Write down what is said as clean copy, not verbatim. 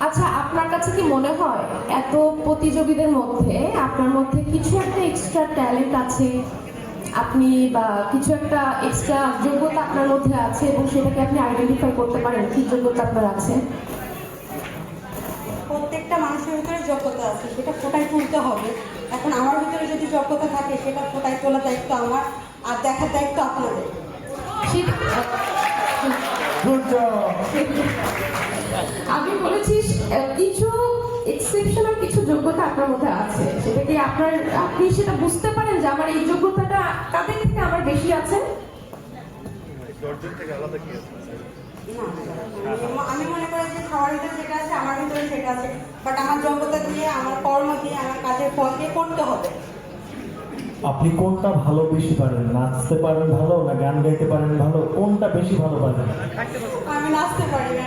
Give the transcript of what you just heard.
আচ্ছা, আপনার কাছে কি মনে হয় এত প্রতিযোগীদের মধ্যে আপনার মধ্যে কিছু একটা এক্সট্রা ট্যালেন্ট আছে, আপনি বা কিছু একটা এক্সট্রা যোগ্যতা আপনার মধ্যে আছে এবং সেটাকে আপনি আইডেন্টিফাই করতে পারেন কি যোগ্যতা আপনার আছে? প্রত্যেকটা মানুষের ভিতরে যোগ্যতা আছে, সেটা ফোটায় তুলতে হবে। এখন আমার ভিতরে যদি যোগ্যতা থাকে সেটা ফোটায় তোলার দায়িত্ব আমার, আর দেখার দায়িত্ব আপনাদের। আমি বলেছি কিছু এক্সেপশনাল কিছু যোগ্যতা আপনার মধ্যে আছে, সেটা কি আপনি সেটা বুঝতে পারেন যে আমার এই যোগ্যতাটা কাদের থেকে আমার বেশি আছে? আমি মনে করি যে সবার ভিতরে যেটা আছে আমার ভিতরে সেটা আছে, বাট আমার যোগ্যতা দিয়ে, আমার কর্ম দিয়ে, আমার কাজের ফল দিয়ে করতে হবে। আপনি কোনটা ভালো বেশি পারেন? নাচতে পারেন ভালো, না গান গাইতে পারেন ভালো? কোনটা বেশি ভালো পারেন? আমি নাচতে পারি না।